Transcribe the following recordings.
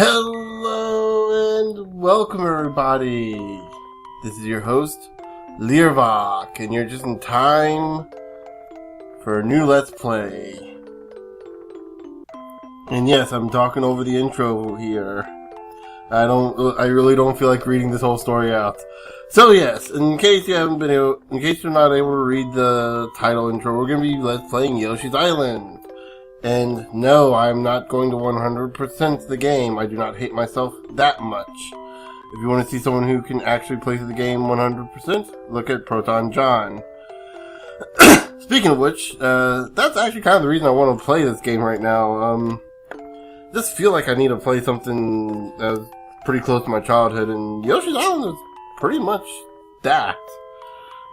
Hello and welcome everybody. This is your host, Learvok, and you're just in time for a new Let's Play. And yes, I'm talking over the intro here. I really don't feel like reading this whole story out. So yes, in case you're not able to read the title intro, we're going to be Let's Playing Yoshi's Island. And no, I'm not going to 100% the game. I do not hate myself that much. If you want to see someone who can actually play through the game 100%, look at Proton John. Speaking of which, that's actually kind of the reason I want to play this game right now. Just feel like I need to play something that was pretty close to my childhood, and Yoshi's Island is pretty much that.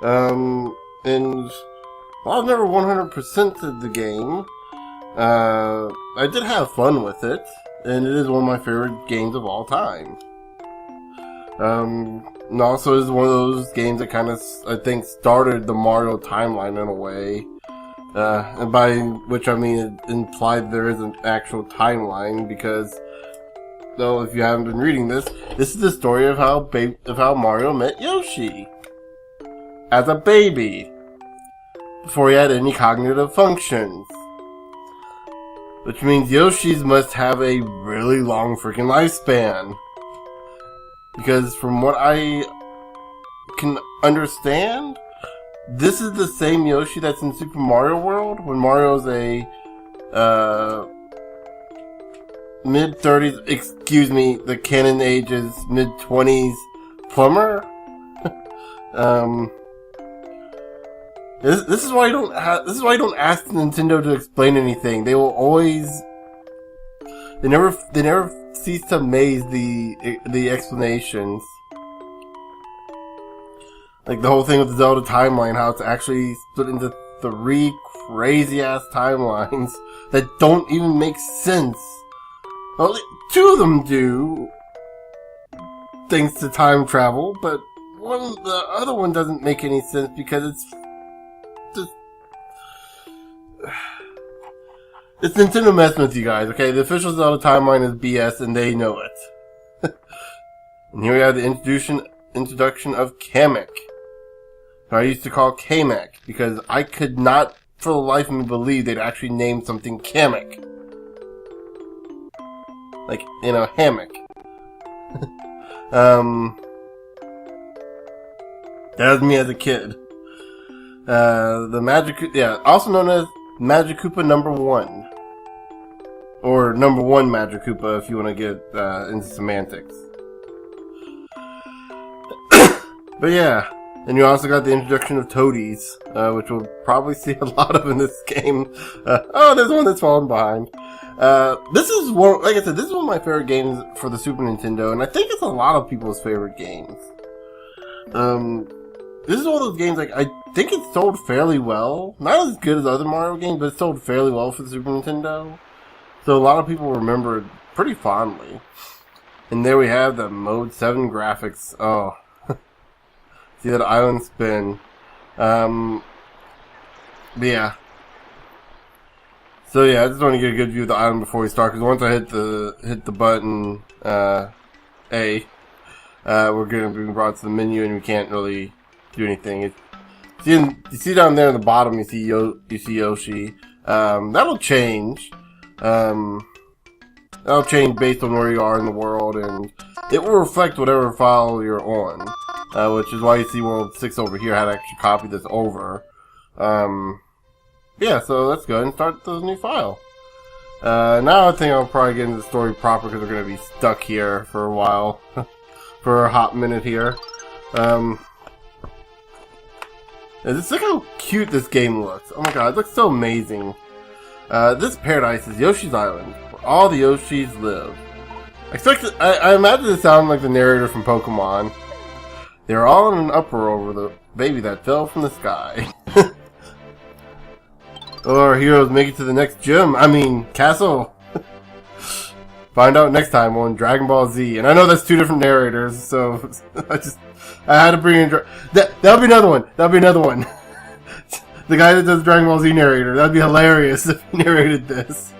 And while I've never 100%ed the game, I did have fun with it, and it is one of my favorite games of all time. And also is one of those games that kind of, I think, started the Mario timeline in a way. And by which I mean it implied there is an actual timeline, because, though, if you haven't been reading this is the story of how Mario met Yoshi. As a baby. Before he had any cognitive functions. Which means Yoshis must have a really long freaking lifespan. Because from what I can understand, this is the same Yoshi that's in Super Mario World, when Mario's a, mid-30s, excuse me, the canon age is mid-20s plumber. This is why I don't ask Nintendo to explain anything. They will always, they never cease to amaze the explanations. Like the whole thing with the Zelda timeline, how it's actually split into 3 crazy ass timelines that don't even make sense. Well, 2 of them do, thanks to time travel, but the other one doesn't make any sense because it's Nintendo messing with you guys, okay? The official Zelda timeline is BS, and they know it. And here we have the introduction of Kamek. Who I used to call Kamek, because I could not, for the life of me, believe they'd actually name something Kamek. Like, in a hammock. That was me as a kid. Also known as Magic Koopa number 1. Or number 1 Magic Koopa if you want to get into semantics. But yeah, and you also got the introduction of Toadies, which we'll probably see a lot of in this game. There's one that's falling behind. This is one, like I said, this is one of my favorite games for the Super Nintendo, and I think it's a lot of people's favorite games. This is one of those games, like, I think it sold fairly well. Not as good as other Mario games, but it sold fairly well for the Super Nintendo. So a lot of people remember it pretty fondly. And there we have the Mode 7 graphics. Oh. See that island spin. But yeah. So yeah, I just want to get a good view of the island before we start, because once I hit the button, A, we're going to be brought to the menu and we can't really do anything. You see down there in the bottom, you see Yoshi. That'll change. That'll change based on where you are in the world, and it will reflect whatever file you're on. Which is why you see World 6 over here. I had to actually copy this over. Yeah, so let's go ahead and start the new file. Now I think I'll probably get into the story proper, because we're going to be stuck here for a while. For a hot minute here. Just look how cute this game looks. Oh my god, it looks so amazing. This paradise is Yoshi's Island, where all the Yoshis live. I imagine it sounds like the narrator from Pokemon. They're all in an uproar over the baby that fell from the sky. Our heroes make it to the next castle. Find out next time on Dragon Ball Z. And I know that's 2 different narrators, so I had to bring in... That'll be another one. The guy that does Dragon Ball Z narrator. That'd be hilarious if he narrated this.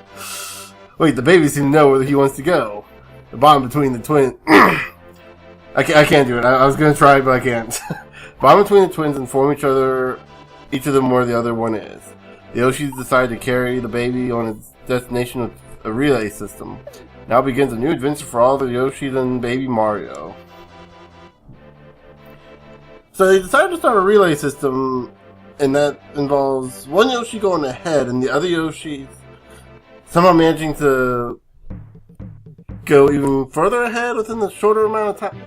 Wait, the baby seems to know where he wants to go. bond between the twins. I can't do it. I was gonna try, but I can't. Bond between the twins inform each of them where the other one is. The Yoshis decide to carry the baby on its destination with a relay system. Now begins a new adventure for all the Yoshis and baby Mario. So they decided to start a relay system, and that involves one Yoshi going ahead and the other Yoshis somehow managing to go even further ahead within the shorter amount of time.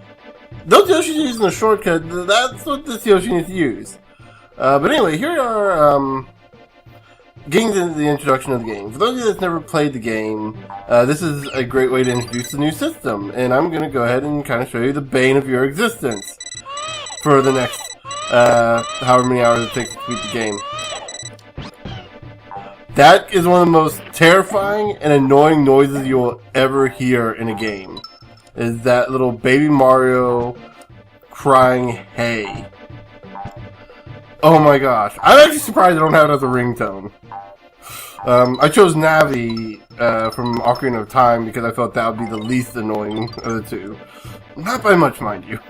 Those Yoshis using a shortcut, that's what this Yoshi needs to use. But anyway, here we are, getting to the introduction of the game. For those of you that's never played the game, this is a great way to introduce the new system. And I'm going to go ahead and kind of show you the bane of your existence for the next, however many hours it takes to beat the game. That is one of the most terrifying and annoying noises you will ever hear in a game. Is that little baby Mario crying, hey. Oh my gosh. I'm actually surprised I don't have it as a ringtone. I chose Navi from Ocarina of Time because I thought that would be the least annoying of the two. Not by much, mind you.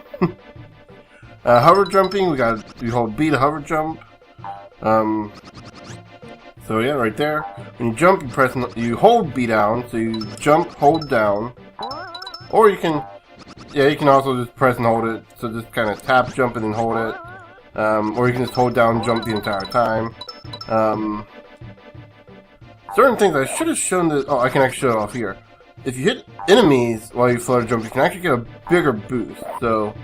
Hover jumping, we hold B to hover jump. So yeah, right there. When you jump, you hold B down, so you jump, hold down. Or you can also just press and hold it, so just kind of tap, jump, and then hold it. Or you can just hold down and jump the entire time. Certain things I should have shown I can actually show it off here. If you hit enemies while you flutter jump, you can actually get a bigger boost. So,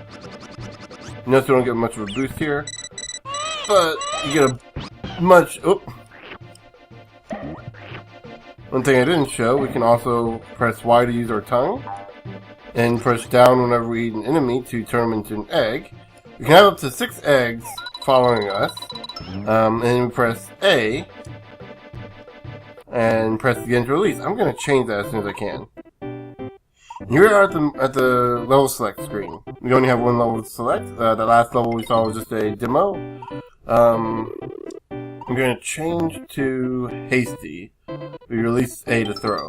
you notice you don't get much of a boost here. But, you get a much... Oh. One thing I didn't show, we can also press Y to use our tongue. And press down whenever we eat an enemy to turn them into an egg. We can have up to 6 eggs following us. And we press A. And press again to release. I'm going to change that as soon as I can. Here we are at the level select screen. We only have one level to select. The last level we saw was just a demo. I'm going to change to Hasty. We release A to throw.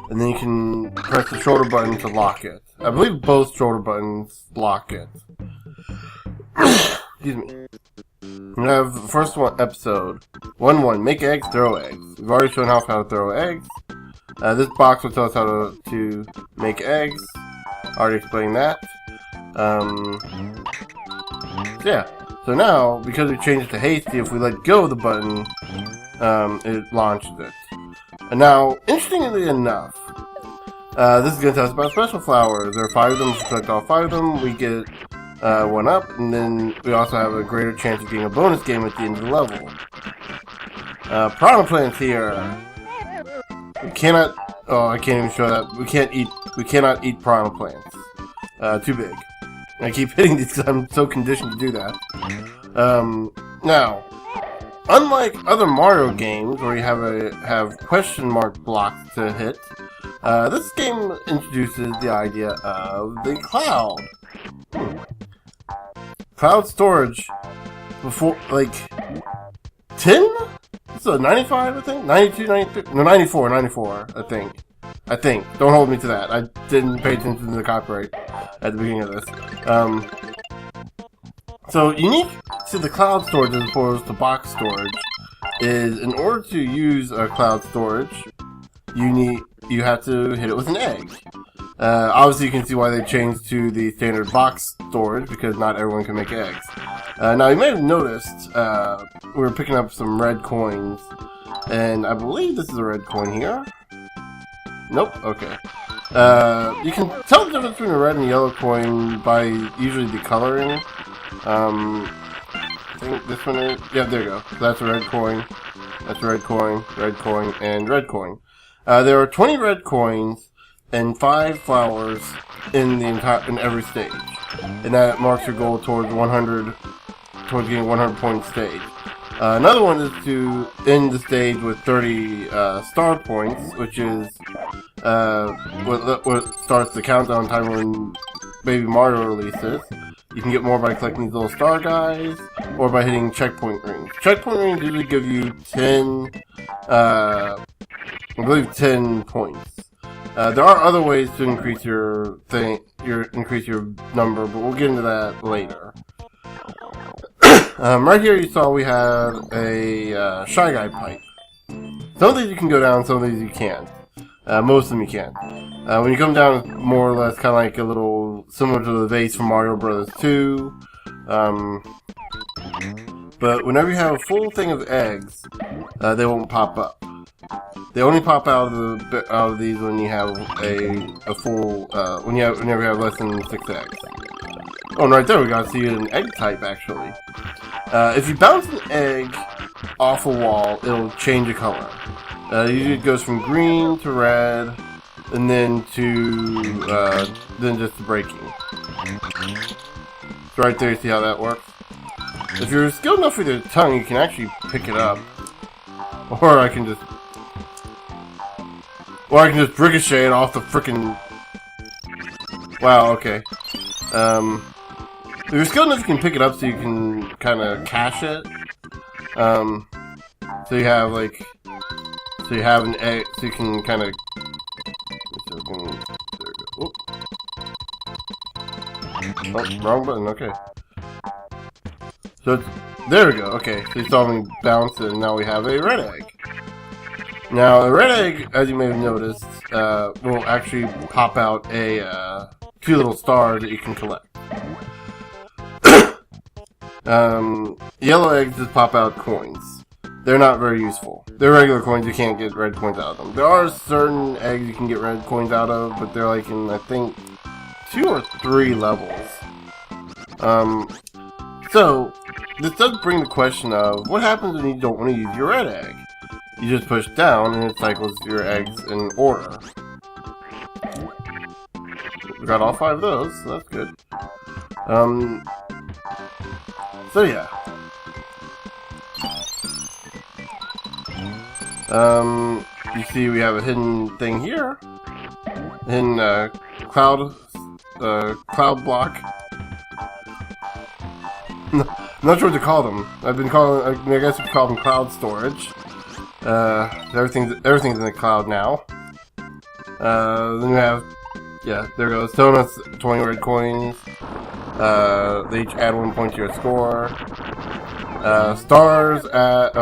And then you can press the shoulder button to lock it. I believe both shoulder buttons lock it. Excuse me. We have the first one, episode 1-1. Make eggs, throw eggs. We've already shown how to throw eggs. This box will tell us how to make eggs. Already explained that. Yeah. So now, because we changed it to Hasty, if we let go of the button, it launches it. And now, interestingly enough, this is going to tell us about special flowers. There are 5 of them. If we collect all 5 of them, we get 1 up, and then we also have a greater chance of getting a bonus game at the end of the level. Piranha plants here. We cannot... Oh, I can't even show that. We cannot eat piranha plants. Too big. I keep hitting these because I'm so conditioned to do that. Now, unlike other Mario games where you have question mark blocks to hit, this game introduces the idea of the cloud. Cloud storage before, like, 10? So 95, I think? 92, 93? No, 94, I think. Don't hold me to that. I didn't pay attention to the copyright at the beginning of this. So unique to the cloud storage as opposed to box storage is in order to use a cloud storage, you have to hit it with an egg. Obviously you can see why they changed to the standard box storage because not everyone can make eggs. Now you may have noticed we were picking up some red coins, and I believe this is a red coin here. Nope. Okay. You can tell the difference between a red and yellow coin by usually the coloring. I think this one is... Yeah, there you go. So that's a red coin. That's a red coin, and red coin. There are 20 red coins and 5 flowers in every stage. And that marks your goal towards getting 100 point stage. Another one is to end the stage with 30 star points, which is what starts the countdown time when Baby Mario releases. You can get more by collecting these little star guys, or by hitting checkpoint rings. Checkpoint rings usually give you 10 points. There are other ways to increase your number, but we'll get into that later. Right here you saw we had a Shy Guy pipe. Some of these you can go down, some of these you can't. Most of them you can. When you come down, it's more or less kind of like a little similar to the vase from Mario Bros. 2. But whenever you have a full thing of eggs, they won't pop up. They only pop out of these when you have a full whenever you have less than 6 eggs. Oh, and right there we got to see an egg type actually. If you bounce an egg off a wall, it'll change a color. Usually it goes from green to red, and then just to breaking. So right there, you see how that works? If you're skilled enough with your tongue, you can actually pick it up. Or I can just ricochet it off the frickin'... Wow, okay. If you're skilled enough, you can pick it up so you can kind of cache it. So you have an egg, so you can kind of... Oh, wrong button, okay. So there we go, okay. So you saw me bounce it, and now we have a red egg. Now, a red egg, as you may have noticed, will actually pop out a 2 little stars that you can collect. Yellow eggs just pop out coins. They're not very useful. They're regular coins, you can't get red coins out of them. There are certain eggs you can get red coins out of, but they're like in, I think, 2 or 3 levels. So, this does bring the question of, what happens when you don't want to use your red egg? You just push down and it cycles your eggs in order. We got all 5 of those, so that's good. So yeah. You see we have a hidden thing here. Hidden, cloud block. I'm not sure what to call them. I guess we call them cloud storage. Everything's in the cloud now. Then we have, yeah, there goes. Donuts, 20 red coins. They each add 1 point to your score. Stars add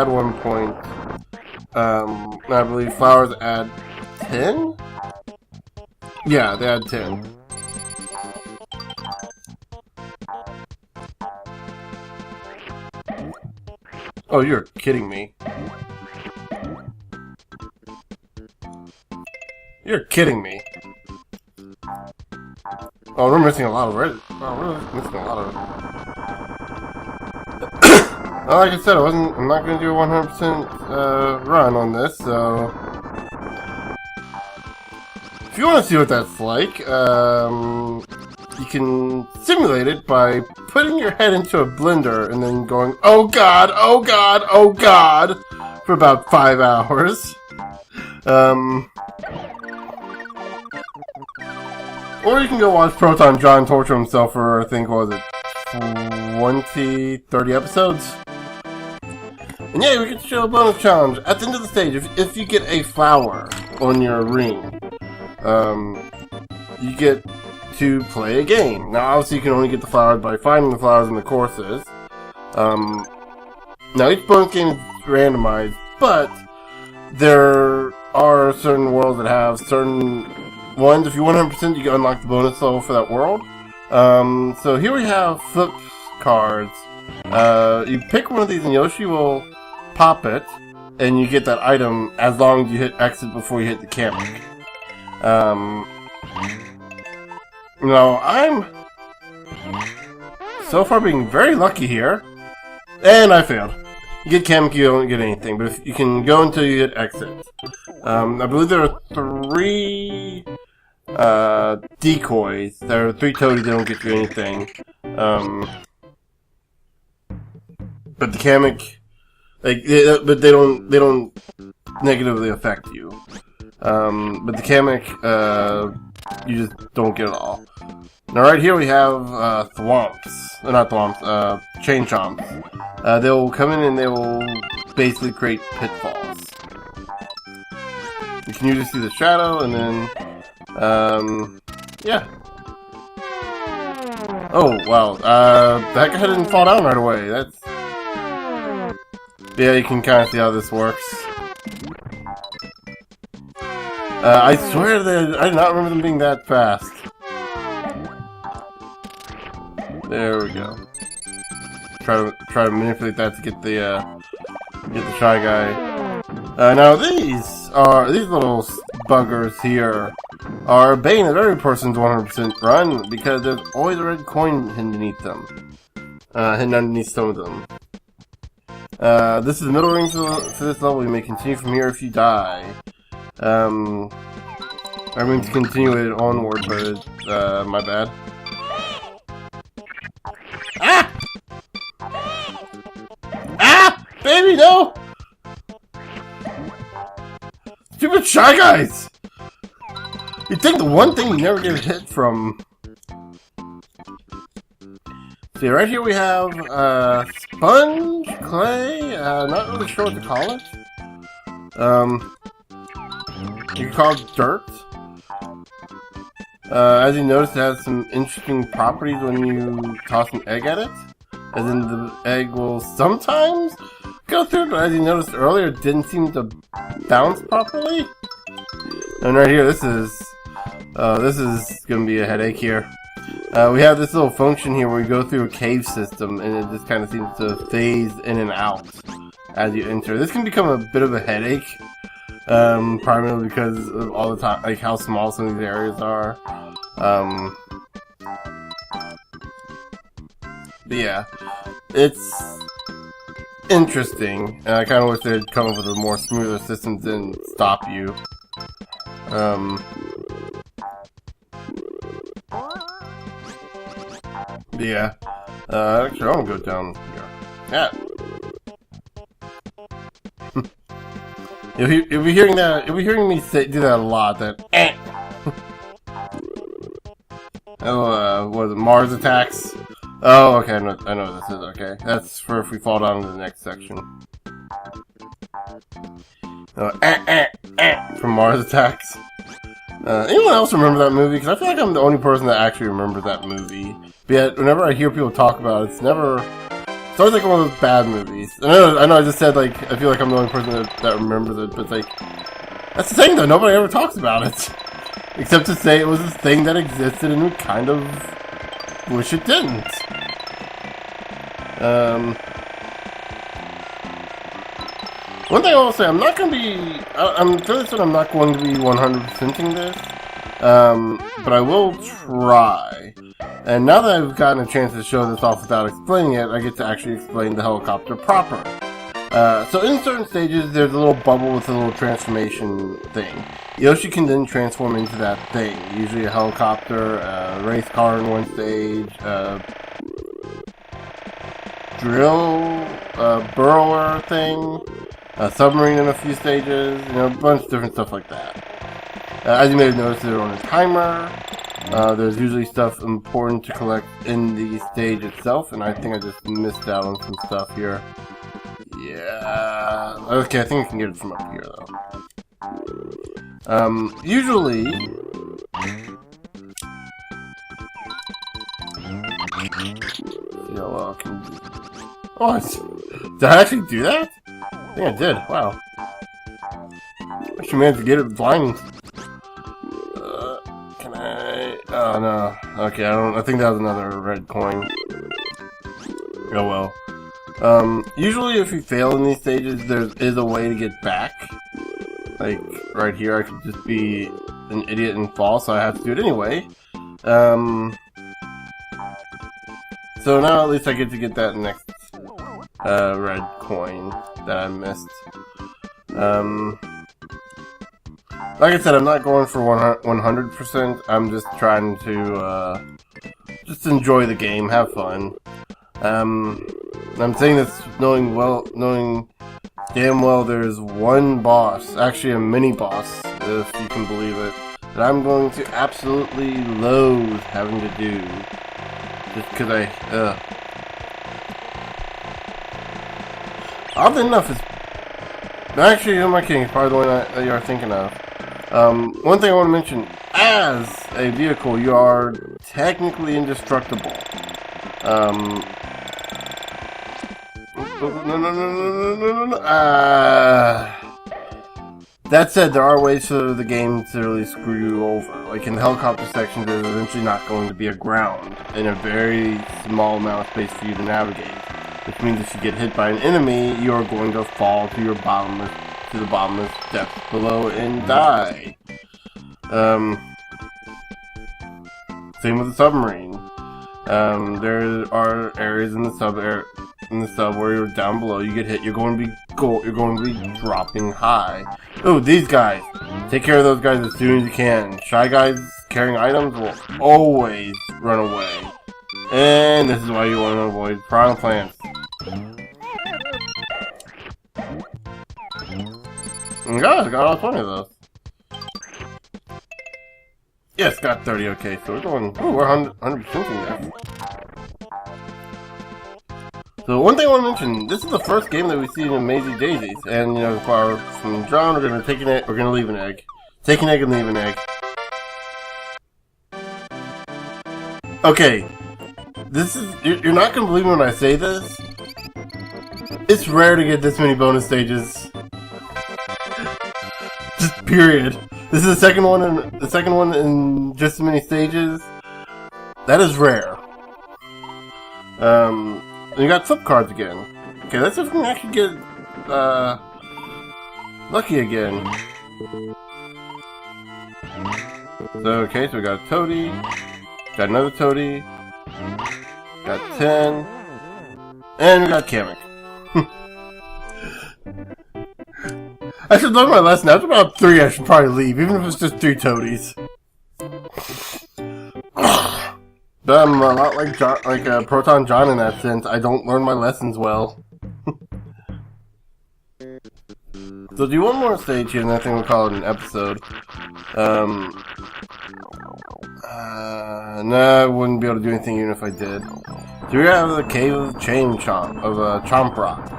1 point. I believe flowers add 10? Yeah, they add 10. Oh, you're kidding me. You're kidding me. Oh, we're missing a lot of red. Oh, we're missing a lot of... Well, like I said, I'm not going to do a 100% run on this, so... If you want to see what that's like, you can simulate it by putting your head into a blender and then going, oh god, oh god, oh god, for about 5 hours. Or you can go watch Proton John torture himself for, I think, what was it, 30 episodes? And yeah, we get to show a bonus challenge. At the end of the stage, if you get a flower on your ring, you get to play a game. Now, obviously, you can only get the flowers by finding the flowers in the courses. Now, each bonus game is randomized, but there are certain worlds that have certain ones. If you 100%, you can unlock the bonus level for that world. So here we have flip cards. You pick one of these, and Yoshi will pop it, and you get that item as long as you hit exit before you hit the camera. Now, I'm so far being very lucky here. And I failed. You get Kamek, you don't get anything, but if you can go until you hit exit. I believe there are 3 decoys. There are 3 toadies that don't get you anything. But the Kamek, but they don't negatively affect you. But the Kamek, you just don't get it all. Now right here we have thwomps. Not thwomps, chain chomps. They'll come in and they will basically create pitfalls. you can usually see the shadow, and then, yeah. Oh, wow, that guy didn't fall down right away. That's... Yeah, you can kind of see how this works. I swear that I did not remember them being that fast. There we go. Try to manipulate that to get the shy guy. Now these little buggers here are bane of every person's 100% run because there's always a red coin hidden underneath them. Hidden underneath some of them. This is the middle ring for this level. You may continue from here if you die. I'm going to continue it onward, but my bad. Ah! Ah! Baby, no! Stupid Shy Guys! You'd think the one thing you never get hit from... See, right here we have, sponge, clay, not really sure what to call it. You can call it dirt. As you notice, it has some interesting properties when you toss an egg at it. As in, the egg will sometimes go through, but as you noticed earlier, it didn't seem to bounce properly. And right here, this is gonna be a headache here. We have this little function here where we go through a cave system, and it just kind of seems to phase in and out as you enter. This can become a bit of a headache, primarily because of all the time, like how small some of these areas are. But yeah, it's interesting, and I kind of wish they'd come up with a more smoother system than stop you. Yeah. Actually, I want to go down here. Yeah. You'll be hearing that. You'll be hearing me do that a lot. That. Oh, what is it? Mars attacks. Oh, okay. I know what this is. Okay, that's for if we fall down to the next section. From Mars attacks. Anyone else remember that movie? Because I feel like I'm the only person that actually remembers that movie. But yet, whenever I hear people talk about it, it's always like one of those bad movies. I know I just said, like, I feel like I'm the only person that remembers it, but it's like, that's the thing though, nobody ever talks about it. Except to say it was a thing that existed and we kind of wish it didn't. One thing I will say, I'm not going to be, I'm fairly certain I'm not going to be 100%ing this, but I will try. And now that I've gotten a chance to show this off without explaining it, I get to actually explain the helicopter proper. So in certain stages, there's a little bubble with a little transformation thing. Yoshi can then transform into that thing, usually a helicopter, a race car in one stage, burrower thing, a submarine in a few stages, you know, a bunch of different stuff like that. As you may have noticed, they're on a timer. There's usually stuff important to collect in the stage itself, and I think I just missed out on some stuff here. Yeah. Okay, I think I can get it from up here, though. Usually... Yeah, well, I can... Oh, did I actually do that? I think I did. Wow. I actually managed to get it blind. Can I... Oh, no. Okay, I think that was another red coin. Oh, well. Usually if you fail in these stages, there is a way to get back. Like, right here, I could just be an idiot and fall, so I have to do it anyway. So now at least I get to get that next red coin that I missed. Like I said, I'm not going for 100%. I'm just trying to just enjoy the game, have fun. I'm saying this knowing damn well there's one boss, actually a mini boss, if you can believe it, that I'm going to absolutely loathe having to do. Just because oddly enough, it's... Actually, who am I kidding? It's probably the one that you are thinking of. One thing I want to mention, as a vehicle, you are technically indestructible. That said, there are ways for the game to really screw you over. Like in the helicopter section, there's eventually not going to be a ground and a very small amount of space for you to navigate. Which means if you get hit by an enemy, you are going to fall to the bottomless depths below and die. Same with the submarine. There are areas in the sub where you're down below. You get hit, you're going to be dropping high. Oh, these guys! Take care of those guys as soon as you can. Shy guys carrying items will always run away, and this is why you want to avoid piranha plants. And God, I got all 20 of those. Yes, got 30. Okay, so we're going. Oh, we're 100%ing this. So one thing I want to mention, this is the first game that we see in Amazing Daisies, and you know, from John, we're gonna take an egg, we're gonna leave an egg, take an egg and leave an egg. Okay, this is you're not gonna believe me when I say this. It's rare to get this many bonus stages. Just period. This is the second one in just as many stages. That is rare. And you got flip cards again. Okay, let's see if we can actually get lucky again. So okay, so we got a toady, got another toady, got 10, and we got Kamek. I should learn my lesson. After about 3, I should probably leave, even if it's just 3 toadies. But I'm a lot like John, Proton John in that sense. I don't learn my lessons well. So do one more stage here, and I think we'll call it an episode. No, I wouldn't be able to do anything even if I did. So we have the Cave of Chomp Rock.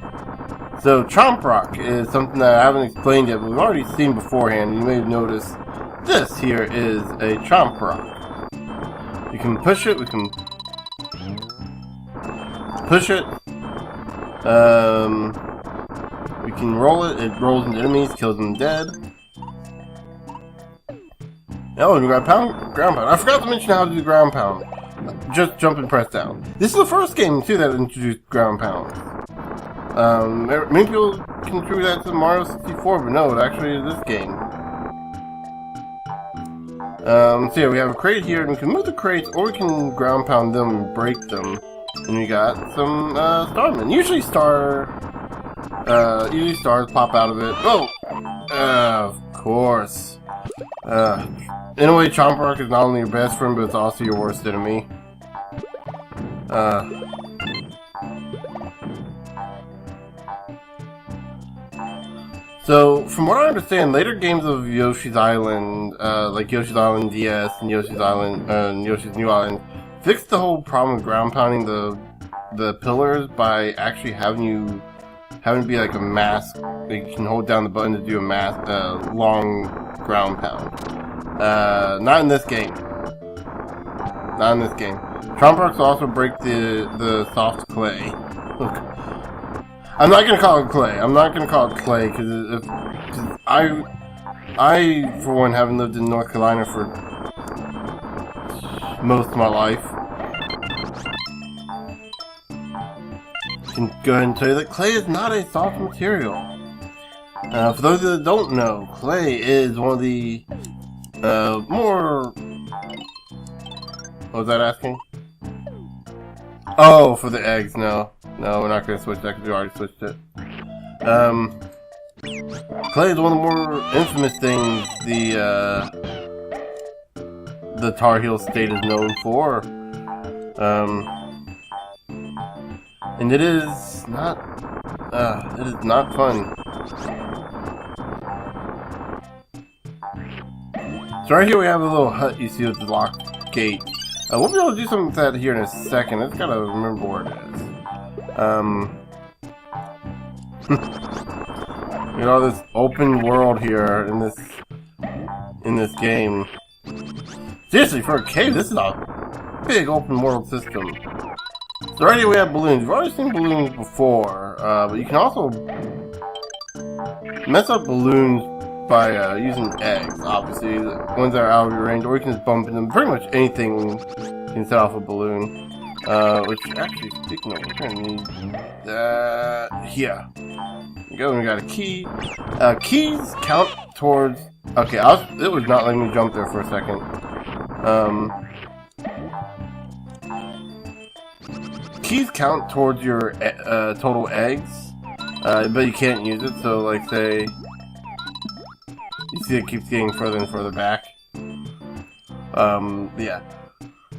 So Chomp Rock is something that I haven't explained yet, but we've already seen beforehand. You may have noticed this here is a Chomp Rock. You can push it, we can push it, we can roll it, it rolls into enemies, kills them dead. Oh, and we got ground pound. I forgot to mention how to do ground pound. Just jump and press down. This is the first game, too, that introduced ground pound. Many people contribute that to Mario 64, but no, it actually is this game. So yeah, we have a crate here, and we can move the crates, or we can ground pound them and break them. And we got some starmen. Usually stars pop out of it. Oh, of course. In a way, Chomp Rock is not only your best friend, but it's also your worst enemy. So, from what I understand, later games of Yoshi's Island, like Yoshi's Island DS and Yoshi's New Island, fixed the whole problem of ground pounding the pillars by actually having it be like a mass. You can hold down the button to do a long ground pound. Not in this game. Not in this game. Chomp Rocks also break the soft clay. Look. I'm not gonna call it clay. I'm not gonna call it clay because I, for one, haven't lived in North Carolina for most of my life. I can go ahead and tell you that clay is not a soft material. For those that don't know, clay is one of the more. What was that asking? Oh, for the eggs, no. No, we're not going to switch that because we already switched it. Clay is one of the more infamous things the Tar Heel state is known for. And it is not fun. So right here we have a little hut you see with the locked gate. We'll be able to do something with that here in a second. I just gotta remember where it is. We got all this open world here, and this in this game. Seriously, for a cave, this is a big open world system. So right here we have balloons. We've already seen balloons before, but you can also mess up balloons by using eggs, obviously. The ones that are out of your range, or you can just bump into them. Pretty much anything can set off a balloon. Which, actually, speaking of, we're gonna need that. Here. We go, and we got a key. Keys count towards. Okay, it was not letting me jump there for a second. Keys count towards your total eggs, but you can't use it. So, like, say, you see it keeps getting further and further back. Yeah.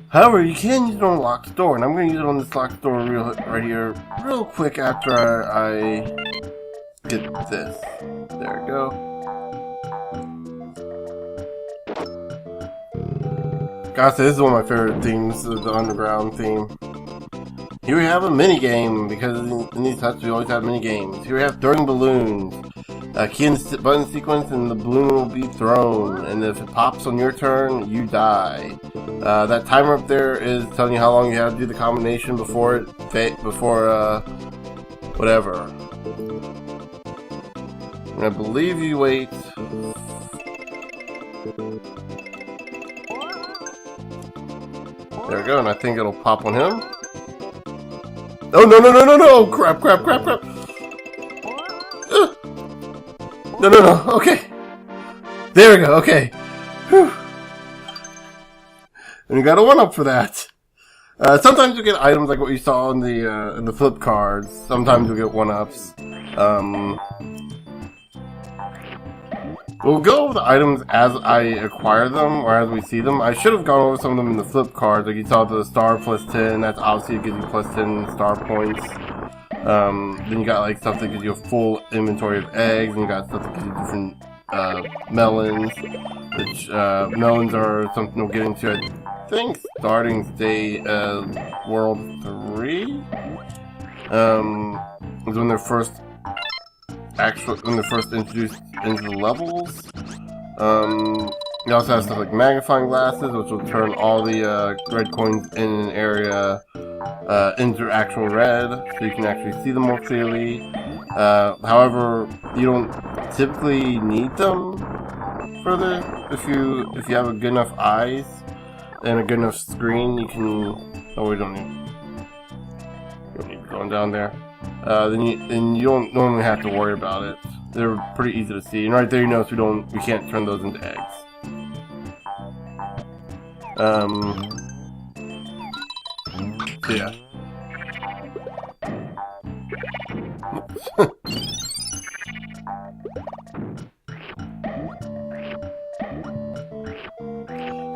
However, you can use it on a locked door, and I'm going to use it on this locked door right here real quick after I get this. There we go. Gotta say, this is one of my favorite themes. This is the underground theme. Here we have a mini game, because in these huts we always have mini games. Here we have throwing balloons. Key in the button sequence and the balloon will be thrown, and if it pops on your turn, you die. That timer up there is telling you how long you have to do the combination before whatever. And I believe you wait. There we go, and I think it'll pop on him. Oh, no, no, no, no, no! Crap, crap, crap, crap! No, no, no, okay. There we go, okay. Whew. And you got a 1-up for that. Sometimes you get items like what you saw in the flip cards. Sometimes you'll get 1-ups. We'll go over the items as I acquire them, or as we see them. I should have gone over some of them in the flip cards. Like you saw the star plus 10, that's obviously it gives you plus 10 star points. Then you got like stuff that gives you a full inventory of eggs, and you got stuff that gives you different melons, which melons are something we'll get into, I think, starting day world 3. Is when they're first introduced into the levels. You also have stuff like magnifying glasses, which will turn all the red coins in an area into actual red, so you can actually see them more clearly. However, you don't typically need them for this. If you have a good enough eyes and a good enough screen, you can. Oh, we don't need going down there. Then you don't normally have to worry about it. They're pretty easy to see, and right there you notice we can't turn those into eggs. So yeah.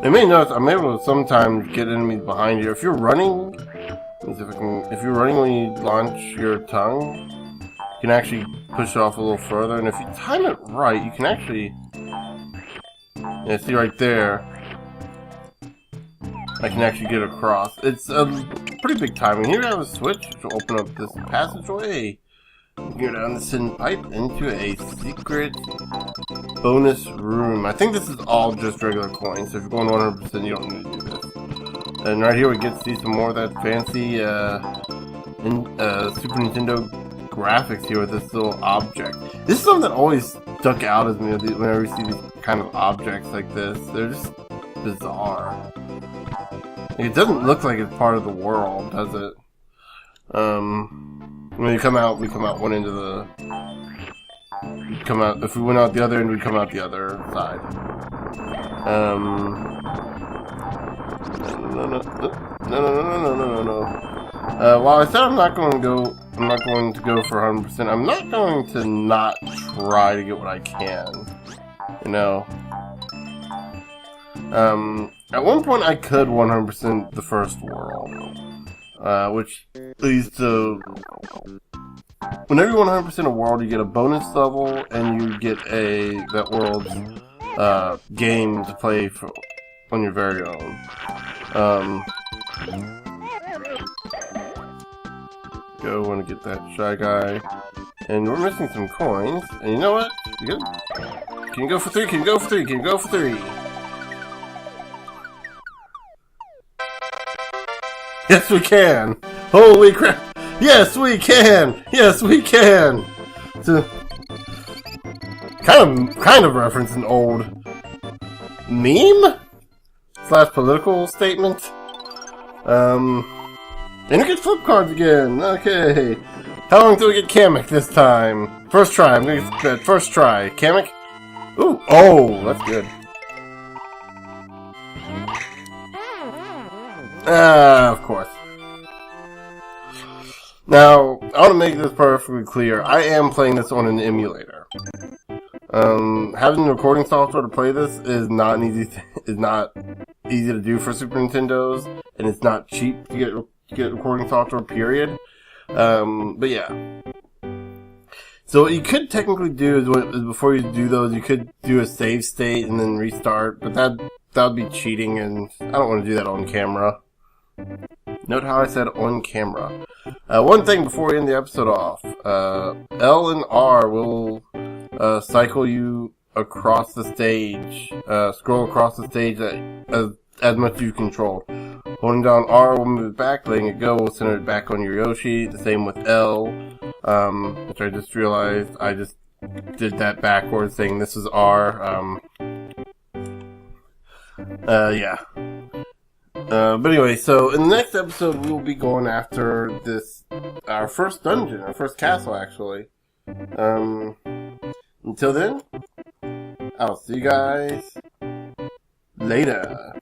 You may notice I'm able to sometimes get enemies behind you. If you're running, if you're running when you launch your tongue, you can actually push it off a little further, and if you time it right, you can actually, yeah, see right there, I can actually get across. It's a pretty big timing. Here we have a switch which will open up this passageway. You can go down this hidden pipe into a secret bonus room. I think this is all just regular coins, so if you're going 100%, you don't need to do this. And right here we get to see some more of that fancy Super Nintendo graphics here with this little object. This is something that always stuck out as me whenever you see these kind of objects like this. They're just bizarre. It doesn't look like it's part of the world, does it? When we come out one end of the... if we went out the other end, we'd come out the other side. No. While I said I'm not going to go for 100%, I'm not going to not try to get what I can. You know? At one point I could 100% the first world. Which leads to... Whenever you 100% a world, you get a bonus level, and you get that world's game to play on your very own. Go, want to get that Shy Guy. And we're missing some coins. And you know what? Can you go for 3? Can you go for 3? Can you go for 3? Yes, we can! Holy crap! Yes, we can! Yes, we can! So, kind of reference an old meme? / political statement? And you get flip cards again! Okay. How long till we get Kamek this time? First try, I'm gonna get that first try. Kamek? Ooh, oh, that's good. Of course. Now, I want to make this perfectly clear. I am playing this on an emulator. Having recording software to play this is not easy to do for Super Nintendos, and it's not cheap to get recording software. Period. But yeah. So what you could technically do is before you do those, you could do a save state and then restart, but that would be cheating, and I don't want to do that on camera. Note how I said on camera. One thing before we end the episode off. L and R will cycle you across the stage, scroll across the stage as much as you control. Holding down R will move it back, letting it go will center it back on your Yoshi. The same with L, which I just realized I just did that backwards, saying this is R. Yeah. But anyway, so in the next episode, we'll be going after our first dungeon, our first castle, actually. Until then, I'll see you guys later.